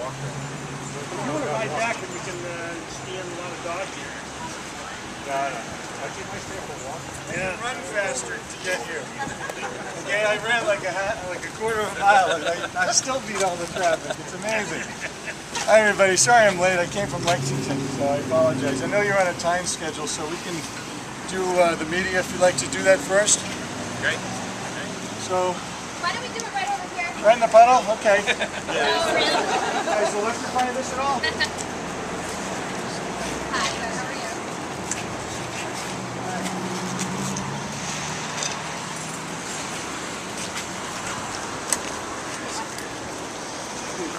You want to ride back and we can ski in a lot of dog here. I keep my stay for a walk. Yeah. Run faster to get you. Okay, I ran like a quarter of a mile and I still beat all the traffic. It's amazing. Hi everybody, sorry I'm late. I came from Lexington, so I apologize. I know you're on a time schedule, so we can do the media if you'd like to do that first. Great. So. Why don't we do it right over here? Right in the puddle? Okay. Oh, really? Guys, electrify this at all? Hi, how are you?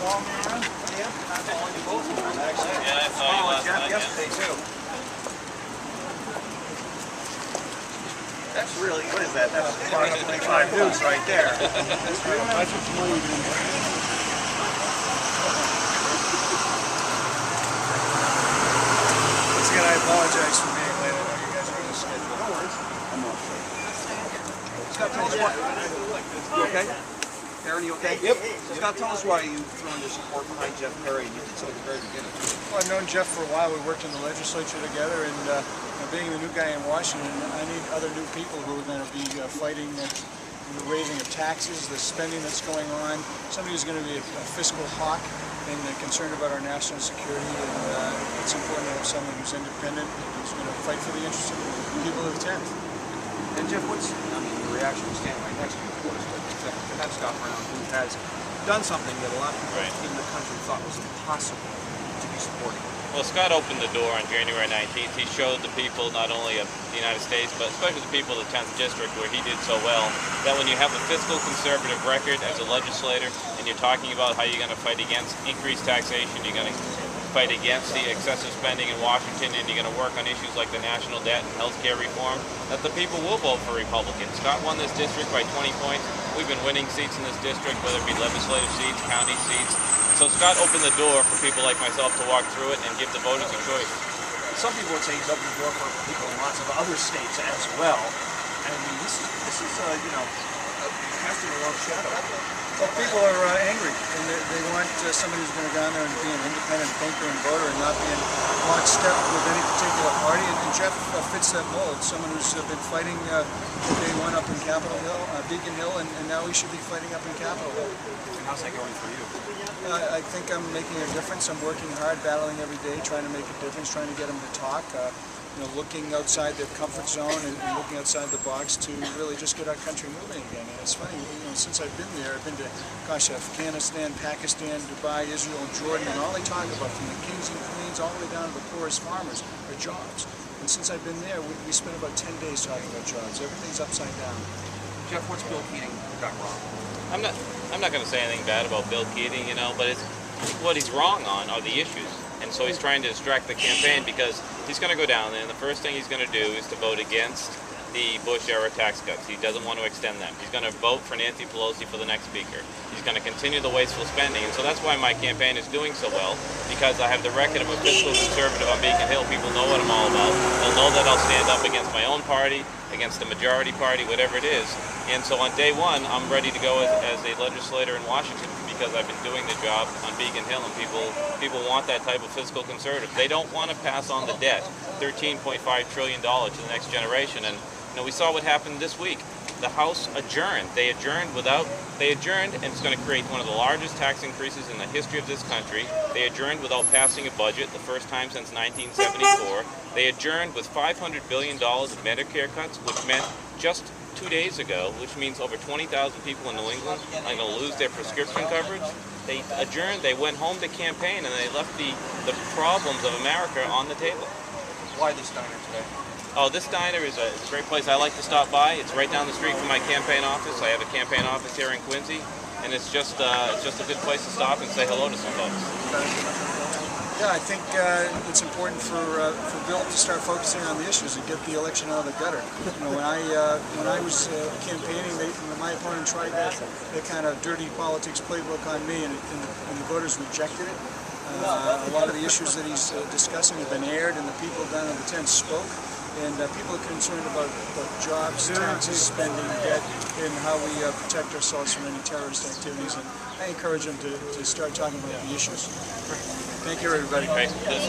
Call me around? Yeah, I saw you last night. Yesterday too. That's really, what is that? That's 25 bucks right there. That's what's money, man. Once again, I apologize for being late. I know you guys are on a schedule. No worries. I'm off. Scott, tell us why. You okay? Aaron, you okay? Yep. Scott, tell us why you thrown your support behind Jeff Perry. You did so at the very beginning. Well, I've known Jeff for a while. We worked in the legislature together, and being the new guy in Washington, I need other new people who are going to be fighting the raising of taxes, the spending that's going on. Somebody who's going to be a fiscal hawk and concerned about our national security. And it's important to have someone who's independent, who's going to fight for the interests of the people of the 10th. And Jeff, what's, I mean, the reaction is standing right next to you, of course, but to have Scott Brown, who has done something that a lot of people in the country thought was impossible to be supporting. Well, Scott opened the door on January 19th. He showed the people, not only of the United States, but especially the people of the 10th District, where he did so well, that when you have a fiscal conservative record as a legislator, and you're talking about how you're going to fight against increased taxation, you're going to fight against the excessive spending in Washington, and you're going to work on issues like the national debt and health care reform, that the people will vote for Republicans. Scott won this district by 20 points. We've been winning seats in this district, whether it be legislative seats, county seats. So Scott opened the door for people like myself to walk through it and give the voters a choice. Some people would say he's opened the door for people in lots of other states as well. I mean, this is you know, casting a long shadow. Well, people are angry, and they want somebody who's going to go down there and be an independent thinker and voter and not be in lockstep with any particular party. And Jeff fits that mold. Someone who's been fighting day one up in Capitol Hill, Beacon Hill, and now he should be fighting up in Capitol Hill. And how's that going for you? I think I'm making a difference. I'm working hard, battling every day, trying to make a difference, trying to get them to talk. You know, looking outside their comfort zone and looking outside the box to really just get our country moving again. And it's funny, you know, since I've been there, I've been to, gosh, Afghanistan, Pakistan, Dubai, Israel, and Jordan, and all they talk about, from the kings and queens all the way down to the poorest farmers, are jobs. And since I've been there, we spent about 10 days talking about jobs. Everything's upside down. Jeff, what's Bill Keating got wrong? I'm not going to say anything bad about Bill Keating, you know, but what he's wrong on are the issues. And so he's trying to distract the campaign, because he's going to go down there, and the first thing he's going to do is to vote against the Bush-era tax cuts. He doesn't want to extend them. He's going to vote for Nancy Pelosi for the next speaker. He's going to continue the wasteful spending. And so that's why my campaign is doing so well, because I have the record of a fiscal conservative on Beacon Hill. People know what I'm all about. They'll know that I'll stand up against my own party, against the majority party, whatever it is. And so on day one, I'm ready to go as a legislator in Washington, because I've been doing the job on Beacon Hill, and people want that type of fiscal conservative. They don't want to pass on the debt, $13.5 trillion to the next generation. And you know, we saw what happened this week. The House adjourned. They adjourned, and it's going to create one of the largest tax increases in the history of this country. They adjourned without passing a budget, the first time since 1974. They adjourned with $500 billion of Medicare cuts, which meant just 2 days ago, which means over 20,000 people in New England are going to lose their prescription coverage. They adjourned, they went home to campaign, and they left the problems of America on the table. Why this diner today? Oh, this diner is a great place I like to stop by. It's right down the street from my campaign office. I have a campaign office here in Quincy, and it's just a good place to stop and say hello to some folks. Yeah, I think it's important for Bill to start focusing on the issues and get the election out of the gutter. You know, when I was campaigning, my opponent tried that kind of dirty politics playbook on me, and the voters rejected it. A lot of the issues that he's discussing have been aired, and the people down in the tent spoke. And people are concerned about jobs, taxes, spending, debt. in how we protect ourselves from any terrorist activities. And I encourage them to start talking about the issues. Thank you, everybody. Okay.